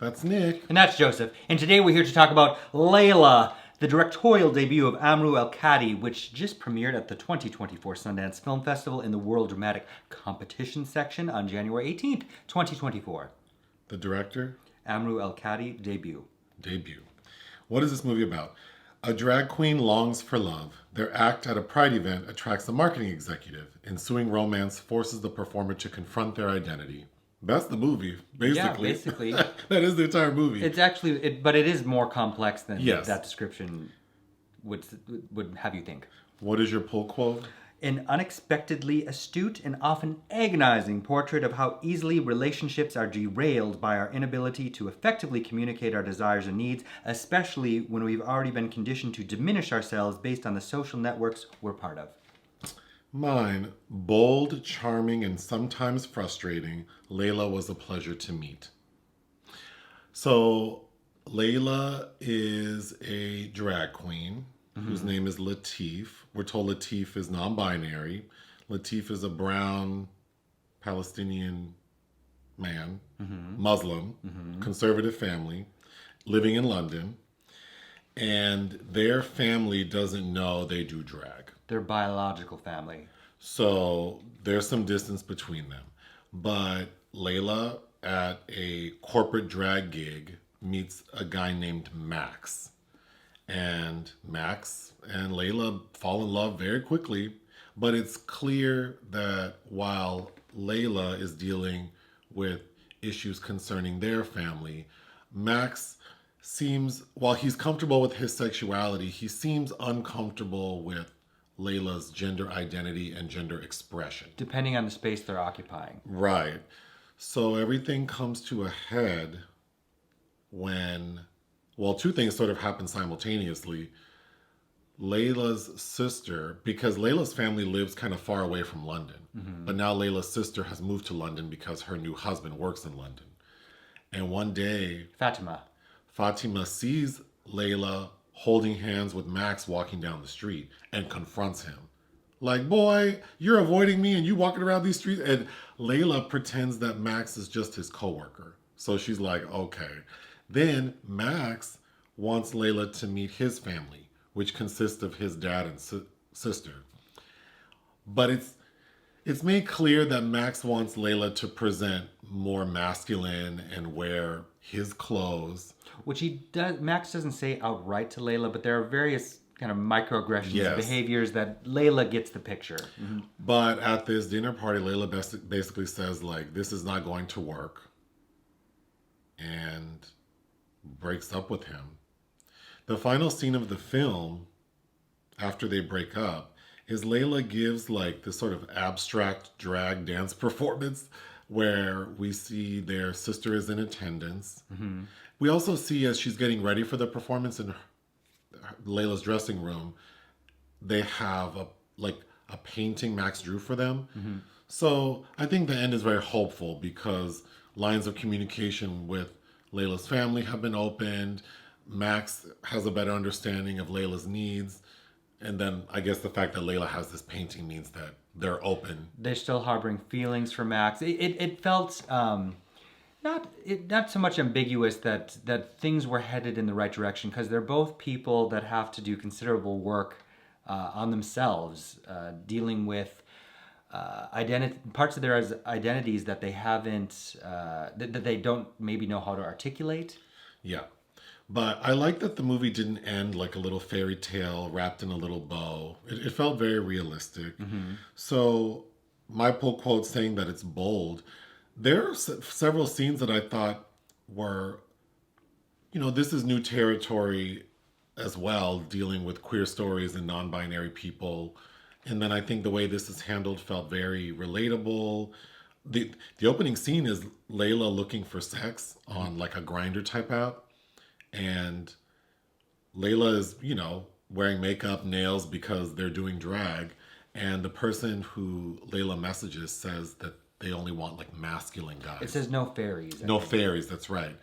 That's Nick. And that's Joseph. And today we're here to talk about Layla, the directorial debut of Amrou Al-Kadhi, which just premiered at the 2024 Sundance Film Festival in the World Dramatic Competition section on January 18th, 2024. The director? Amrou Al-Kadhi, debut. What is this movie about? A drag queen longs for love. Their act at a pride event attracts a marketing executive. Ensuing romance forces the performer to confront their identity. That's the movie, basically. Yeah, basically. That is the entire movie. It's actually, but it is more complex than Yes. that description would have you think. What is your pull quote? An unexpectedly astute and often agonizing portrait of how easily relationships are derailed by our inability to effectively communicate our desires and needs, especially when we've already been conditioned to diminish ourselves based on the social networks we're part of. Mine, bold, charming, and sometimes frustrating, Layla was a pleasure to meet. So, Layla is a drag queen whose name is Latif. We're told Latif is non-binary. Latif is a brown Palestinian man, Muslim, conservative family, living in London. And their family doesn't know they do drag. Their biological family. So there's some distance between them. But Layla at a corporate drag gig meets a guy named Max. And Max and Layla fall in love very quickly. But it's clear that while Layla is dealing with issues concerning their family, Max seems, while he's comfortable with his sexuality, he seems uncomfortable with Layla's gender identity and gender expression. Depending on the space they're occupying. Right. So everything comes to a head when, well, two things sort of happen simultaneously. Layla's sister, because Layla's family lives kind of far away from London, but now Layla's sister has moved to London because her new husband works in London. And one day, Fatima sees Layla holding hands with Max walking down the street and confronts him. Like, boy, you're avoiding me and you walking around these streets. And Layla pretends that Max is just his coworker. So she's like, okay. Then Max wants Layla to meet his family, which consists of his dad and sister. But it's made clear that Max wants Layla to present more masculine and wear his clothes. Which he does. Max doesn't say outright to Layla, but there are various kind of microaggressions, behaviors that Layla gets the picture. But at this dinner party, Layla basically says, like, this is not going to work. And breaks up with him. The final scene of the film, after they break up, is Layla gives like this sort of abstract drag dance performance where we see their sister is in attendance. We also see as she's getting ready for the performance in Layla's dressing room, they have a painting Max drew for them. So I think the end is very hopeful because lines of communication with Layla's family have been opened. Max has a better understanding of Layla's needs. And then I guess the fact that Layla has this painting means that they're open. They're still harboring feelings for Max. It felt not so much ambiguous that things were headed in the right direction because they're both people that have to do considerable work on themselves, dealing with parts of their identities that they haven't that they don't maybe know how to articulate. Yeah. But I like that the movie didn't end like a little fairy tale wrapped in a little bow. It felt very realistic. So my pull quote saying that it's bold, there are several scenes that I thought were, this is new territory as well, dealing with queer stories and non-binary people. And then I think the way this is handled felt very relatable. The opening scene is Layla looking for sex on like a Grindr type app. And Layla is, wearing makeup, nails because they're doing drag. And the person who Layla messages says that they only want like masculine guys. It says no fairies. No fairies, that's right.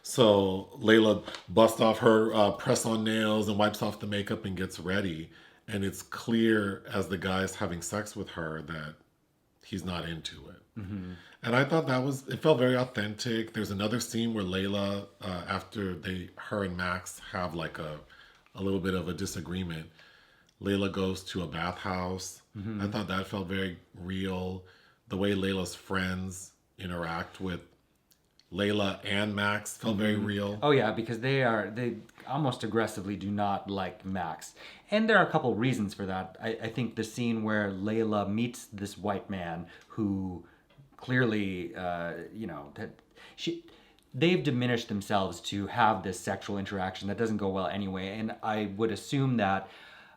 So Layla busts off her press-on nails and wipes off the makeup and gets ready. And it's clear as the guy's having sex with her that he's not into it. Mm-hmm. And I thought it felt very authentic. There's another scene where Layla, after her and Max have like a little bit of a disagreement, Layla goes to a bathhouse. Mm-hmm. I thought that felt very real. The way Layla's friends interact with Layla and Max felt very real. Oh yeah, because they almost aggressively do not like Max. And there are a couple reasons for that. I think the scene where Layla meets this white man who clearly, they've diminished themselves to have this sexual interaction that doesn't go well anyway. And I would assume that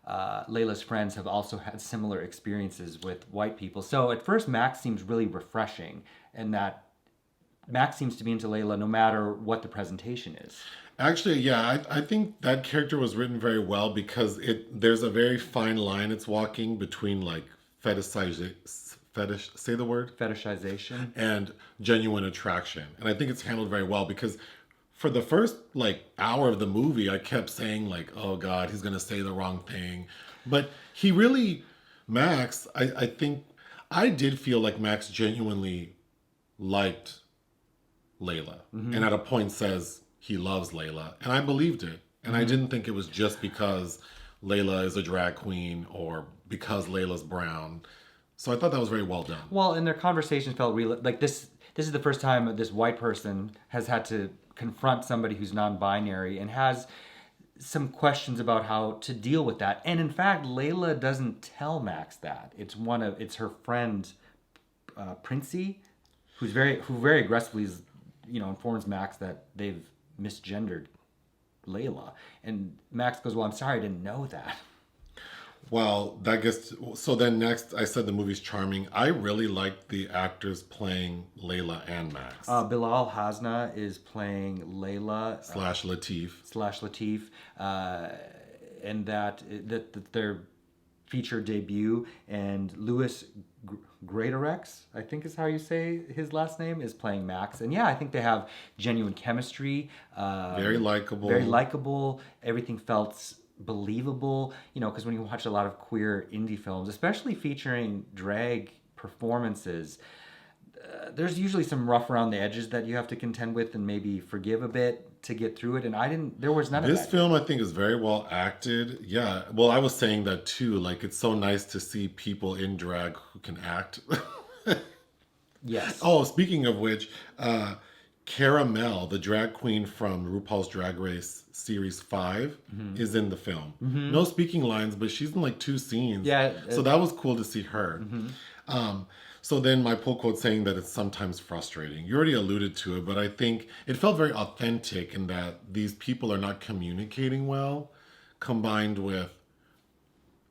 Layla's friends have also had similar experiences with white people. So at first, Max seems really refreshing, and that Max seems to be into Layla no matter what the presentation is. Actually, yeah, I think that character was written very well because there's a very fine line it's walking between like say the word? Fetishization. And genuine attraction. And I think it's handled very well because for the first like hour of the movie, I kept saying like, oh God, he's going to say the wrong thing. But he really, Max, I think I did feel like Max genuinely liked Layla. Mm-hmm. And at a point says he loves Layla. And I believed it. And I didn't think it was just because Layla is a drag queen or because Layla's brown. So I thought that was very well done. Well, and their conversations felt real. Like this is the first time this white person has had to confront somebody who's non-binary and has some questions about how to deal with that. And in fact, Layla doesn't tell Max that. It's her friend, Princy, who very aggressively informs Max that they've misgendered Layla. And Max goes, well, I'm sorry, I didn't know that. Well, so then next I said the movie's charming. I really liked the actors playing Layla and Max. Bilal Hasna is playing Layla slash Latif. And that their feature debut, and Louis Greatorex, I think is how you say his last name, is playing Max. And yeah, I think they have genuine chemistry. Very likable. Everything felt believable, because when you watch a lot of queer indie films, especially featuring drag performances, there's usually some rough around the edges that you have to contend with and maybe forgive a bit to get through it. There was none of that. This film, I think, is very well acted. Yeah. Well, I was saying that too. Like, it's so nice to see people in drag who can act. Yes. Oh, speaking of which, Caramel, the drag queen from RuPaul's Drag Race Series 5, is in the film. Mm-hmm. No speaking lines, but she's in like 2 scenes. Yeah. So that was cool to see her. Mm-hmm. So then my pull quote saying that it's sometimes frustrating. You already alluded to it, but I think it felt very authentic in that these people are not communicating well, combined with,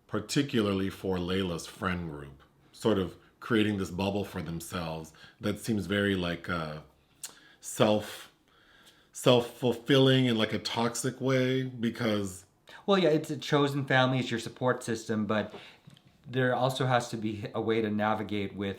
particularly for Layla's friend group, sort of creating this bubble for themselves that seems very like self-fulfilling in like a toxic way because... Well, yeah, it's a chosen family, it's your support system, but there also has to be a way to navigate with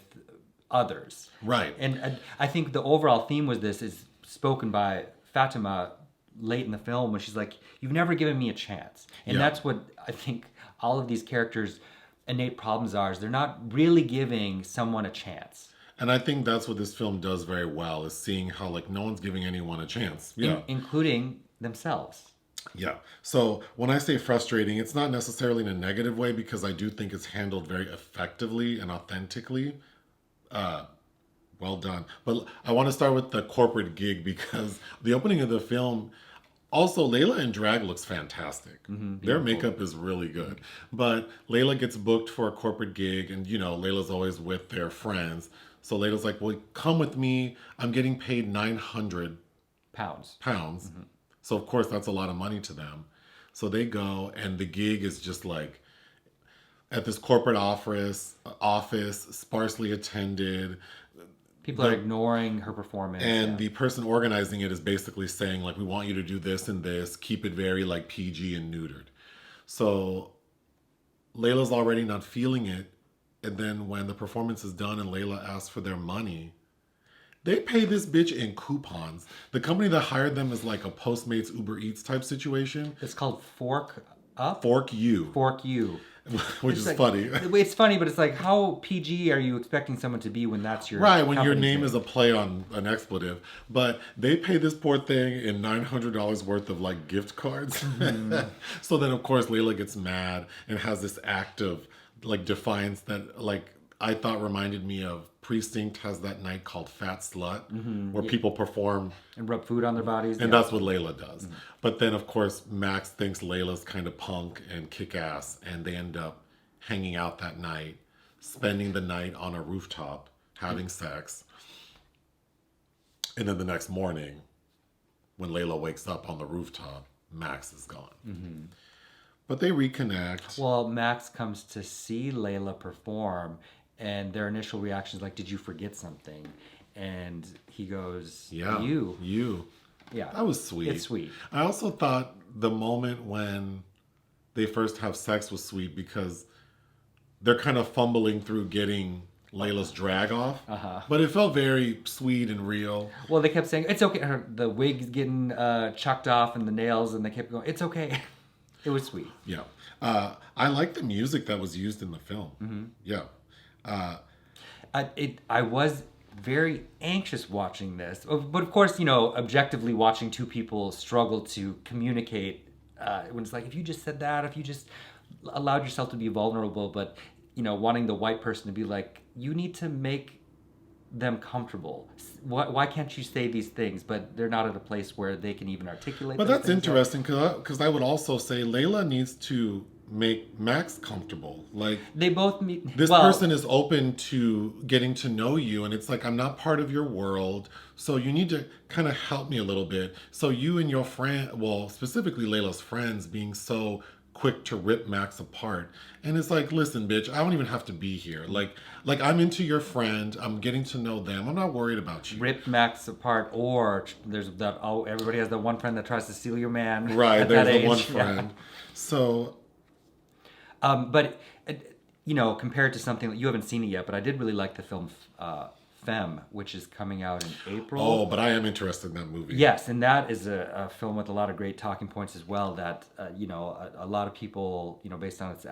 others. Right. And I think the overall theme was this is spoken by Fatima late in the film when she's like, you've never given me a chance. And that's what I think all of these characters' innate problems are, is they're not really giving someone a chance. And I think that's what this film does very well, is seeing how like no one's giving anyone a chance. Yeah. Including themselves. Yeah. So when I say frustrating, it's not necessarily in a negative way because I do think it's handled very effectively and authentically. Well done. But I want to start with the corporate gig because the opening of the film, also Layla in drag looks fantastic. Mm-hmm, their makeup is really good. But Layla gets booked for a corporate gig and, Layla's always with their friends. So Layla's like, well, come with me. I'm getting paid 900 pounds. Mm-hmm. So, of course, that's a lot of money to them. So they go, and the gig is just like at this corporate office, sparsely attended. People are ignoring her performance. And the person organizing it is basically saying, like, we want you to do this and this. Keep it very, like, PG and neutered. So Layla's already not feeling it. And then when the performance is done and Layla asks for their money, they pay this bitch in coupons. The company that hired them is like a Postmates Uber Eats type situation. It's called Fork. Up? Fork you, Fork you. which It's is like, funny. it's funny, but it's like, how PG are you expecting someone to be when that's your Right, when your company's name is a play on an expletive. But they pay this poor thing in $900 worth of like gift cards. So then, of course, Layla gets mad and has this act of like defiance that like I thought reminded me of Precinct has that night called Fat Slut where people perform. and rub food on their bodies. And Yeah. that's what Layla does. But then, of course, Max thinks Layla's kind of punk and kick ass, and they end up hanging out that night, spending the night on a rooftop, having sex. And then the next morning, when Layla wakes up on the rooftop, Max is gone. But they reconnect. Well, Max comes to see Layla perform, and their initial reaction is like, "Did you forget something?" And he goes, Yeah, you." Yeah, That was sweet. It's sweet. I also thought the moment when they first have sex was sweet because they're kind of fumbling through getting Layla's drag off. But it felt very sweet and real. Well, they kept saying, "It's okay." The wig's getting chucked off and the nails, and they kept going, "It's okay." It was sweet. Yeah. I like the music that was used in the film. Yeah. I was very anxious watching this, but of course, objectively watching two people struggle to communicate. When it's like, if you just said that, if you just allowed yourself to be vulnerable, but wanting the white person to be like, you need to make them comfortable. Why can't you say these things? But they're not at a place where they can even articulate. But those that's things yet. interesting because I would also say Layla needs to make Max comfortable. Like They both meet. this well, person is open to getting to know you, and it's like I'm not part of your world, so you need to kind of help me a little bit. So you and your friend, well, specifically Layla's friends, being so quick to rip Max apart, and it's like, listen, bitch, I don't even have to be here. Like I'm into your friend, I'm getting to know them. I'm not worried about you. Rip Max apart, or there's that. Oh, everybody has that one friend that tries to steal your man. Right, at there's that the age. one Yeah. friend. So But compared to something that you haven't seen it yet, but I did really like the film Femme, which is coming out in April. oh, but I am interested in that movie. Yes, and that is a film with a lot of great talking points as well. That a lot of people, based on its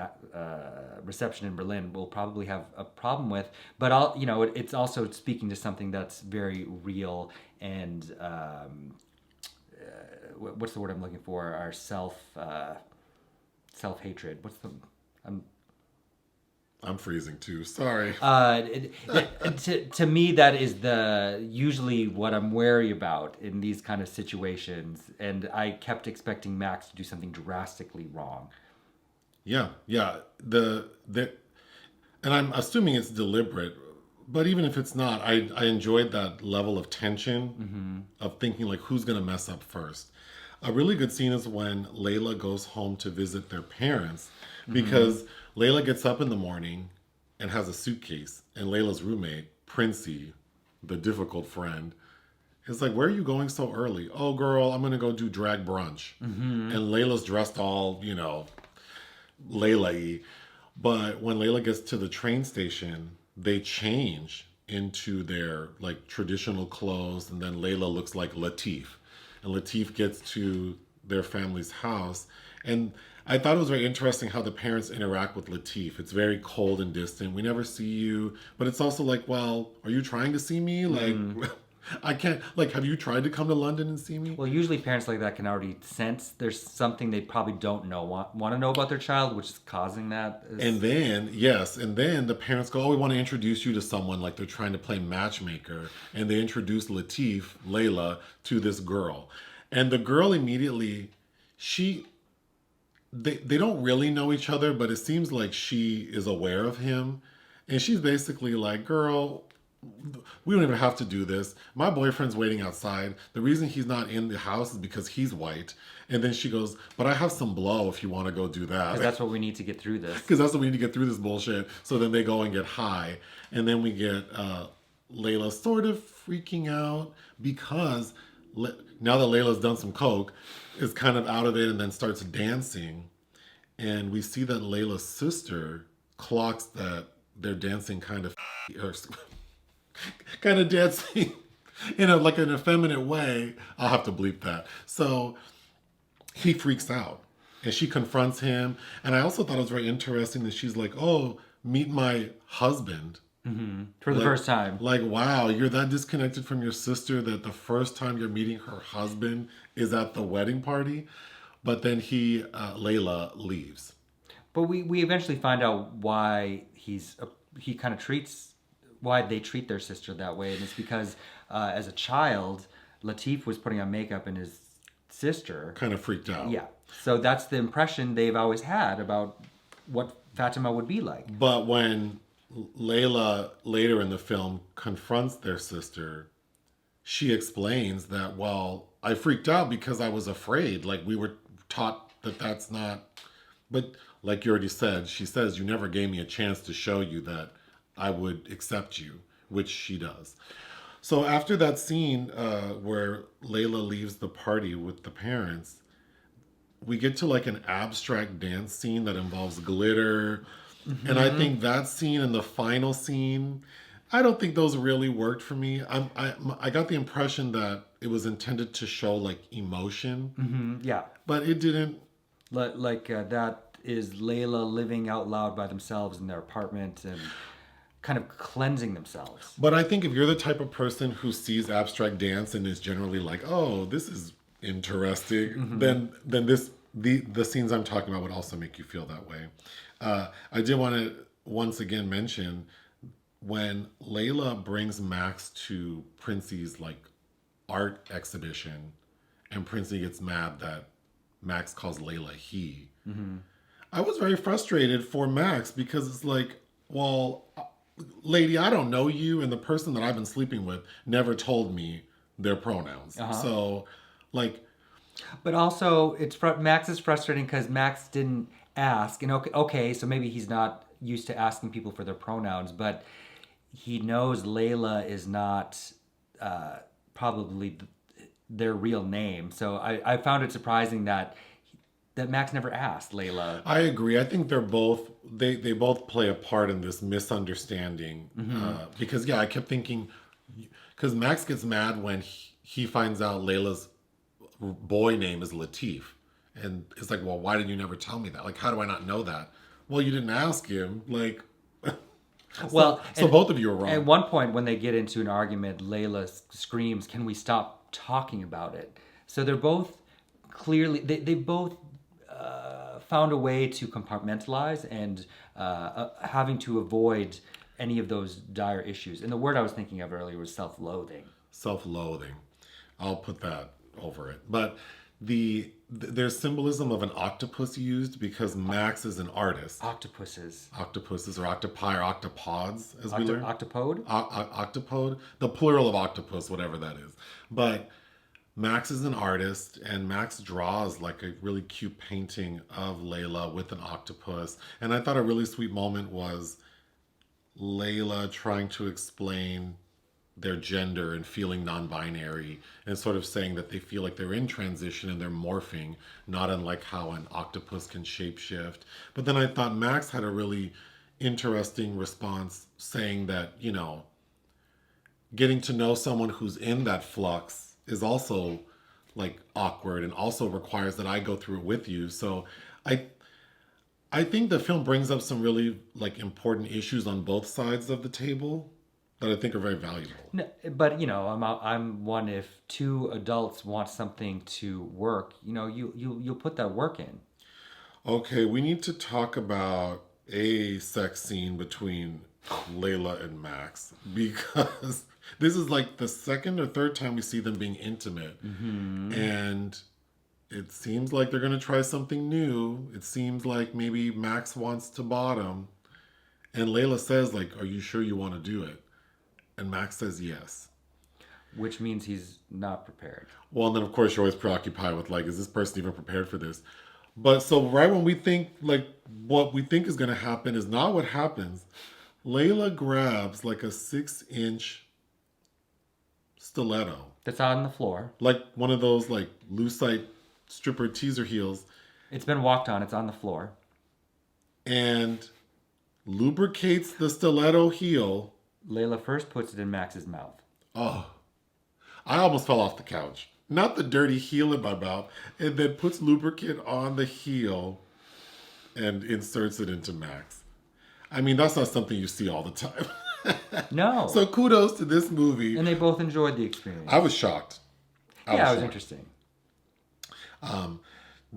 reception in Berlin, will probably have a problem with. But it's also speaking to something that's very real and what's the word I'm looking for? Our self-hatred. What's the I'm freezing too. Sorry. to me, that is usually what I'm wary about in these kind of situations, and I kept expecting Max to do something drastically wrong. Yeah. And I'm assuming it's deliberate, but even if it's not, I enjoyed that level of tension of thinking like who's gonna mess up first. A really good scene is when Layla goes home to visit their parents because Layla gets up in the morning and has a suitcase, and Layla's roommate, Princy, the difficult friend, is like, where are you going so early? Oh, girl, I'm going to go do drag brunch. And Layla's dressed all, Layla-y. But when Layla gets to the train station, they change into their like traditional clothes, and then Layla looks like Latif. And Latif gets to their family's house. And I thought it was very interesting how the parents interact with Latif. It's very cold and distant. We never see you. But it's also like, well, are you trying to see me? Like, I can't, like, have you tried to come to London and see me? Well, usually parents like that can already sense there's something they probably don't know, want to know about their child, which is causing that. And then the parents go, oh, we want to introduce you to someone, like they're trying to play matchmaker. And they introduce Latif, Layla, to this girl. And the girl immediately, they don't really know each other, but it seems like she is aware of him. And she's basically like, girl, we don't even have to do this. My boyfriend's waiting outside. The reason he's not in the house is because he's white. And then she goes, but I have some blow if you want to go do that. Because that's what we need to get through this. Because that's what we need to get through this bullshit. So then they go and get high. And then we get Layla sort of freaking out because now that Layla's done some coke, is kind of out of it and then starts dancing. And we see that Layla's sister clocks that they're dancing kind of dancing in an effeminate way. I'll have to bleep that. So he freaks out. And she confronts him. And I also thought it was very interesting that she's like, oh, meet my husband. For the first time. Like, wow, you're that disconnected from your sister that the first time you're meeting her husband is at the wedding party. But then Layla leaves. But we eventually find out why he kind of treats why they treat their sister that way, and it's because as a child, Latif was putting on makeup, and his sister Kind of freaked out. yeah. So that's the impression they've always had about what Fatima would be like. But when Layla later in the film confronts their sister, she explains that, well, I freaked out because I was afraid. Like, we were taught that that's not. But like you already said, she says, you never gave me a chance to show you that I would accept you, which she does. So after that scene where Layla leaves the party with the parents, we get to like an abstract dance scene that involves glitter. And I think that scene and the final scene, I don't think those really worked for me. I got the impression that it was intended to show like emotion, Yeah. but it didn't. That is Layla living out loud by themselves in their apartment and kind of cleansing themselves. But I think if you're the type of person who sees abstract dance and is generally like, oh, this is interesting, then the scenes I'm talking about would also make you feel that way. I did want to once again mention when Layla brings Max to Princy's like art exhibition, and Princy gets mad that Max calls Layla he. I was very frustrated for Max because it's like, well, lady, I don't know you, and the person that I've been sleeping with never told me their pronouns. So, like, But also, Max is frustrating because Max didn't ask, and okay, so maybe he's not used to asking people for their pronouns, but he knows Layla is not probably their real name. So I found it surprising that Max never asked Layla. I agree. I think they both play a part in this misunderstanding because I kept thinking because Max gets mad when he finds out Layla's boy name is Latif, and it's like, well, why did you never tell me that? Like, how do I not know that? Well, you didn't ask him. Like, so both of you are wrong. At one point, when they get into an argument, Layla screams, "Can we stop talking about it?" So they're both clearly they both found a way to compartmentalize and having to avoid any of those dire issues. And the word I was thinking of earlier was self-loathing. Self-loathing. I'll put that over it. But there's symbolism of an octopus used because Max is an artist. Octopuses or octopi or octopods, as we learn. Octopode? Octopode. The plural of octopus, whatever that is. But Max is an artist, and Max draws like a really cute painting of Layla with an octopus. And I thought a really sweet moment was Layla trying to explain their gender and feeling non-binary and sort of saying that they feel like they're in transition and they're morphing, not unlike how an octopus can shapeshift. But then I thought Max had a really interesting response saying that, getting to know someone who's in that flux is also like awkward and also requires that I go through it with you. So I think the film brings up some really like important issues on both sides of the table that I think are very valuable. No, but I'm one. If two adults want something to work, you'll put that work in. Okay, we need to talk about a sex scene between Layla and Max because this is like the second or third time we see them being intimate. And it seems like they're going to try something new. It seems like maybe Max wants to bottom. And Layla says, like, are you sure you want to do it? And Max says yes. Which means he's not prepared. Well, and then of course you're always preoccupied with like, is this person even prepared for this? But so right when we think like what we think is going to happen is not what happens. Layla grabs like a 6-inch stiletto. That's on the floor. Like one of those like lucite stripper teaser heels. It's been walked on. It's on the floor. And lubricates the stiletto heel. Layla first puts it in Max's mouth. Oh, I almost fell off the couch. not the dirty heel in my mouth, and then puts lubricant on the heel and inserts it into Max. I mean, that's not something you see all the time. No. So kudos to this movie. And they both enjoyed the experience. I was shocked. It was shocked. interesting.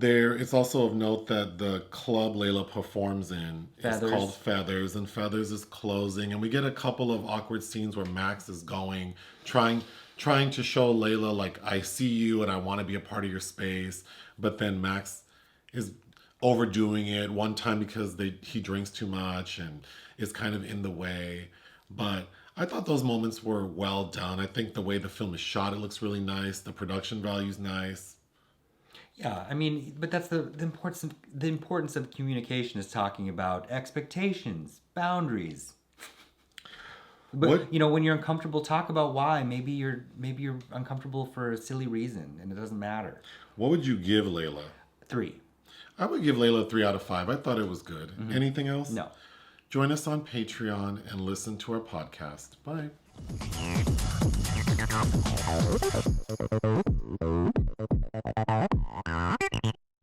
It's also of note that the club Layla performs in is called Feathers, and Feathers is closing, and we get a couple of awkward scenes where Max is trying to show Layla, like, I see you and I want to be a part of your space, but then Max is overdoing it one time because he drinks too much and is kind of in the way. But I thought those moments were well done. I think the way the film is shot, it looks really nice. The production value's nice. Yeah, I mean, but that's the importance of communication is talking about expectations, boundaries. But when you're uncomfortable, talk about why. Maybe you're uncomfortable for a silly reason, and it doesn't matter. What would you give Layla? 3. I would give Layla a 3 out of 5. I thought it was good. Mm-hmm. Anything else? No. Join us on Patreon and listen to our podcast. Bye.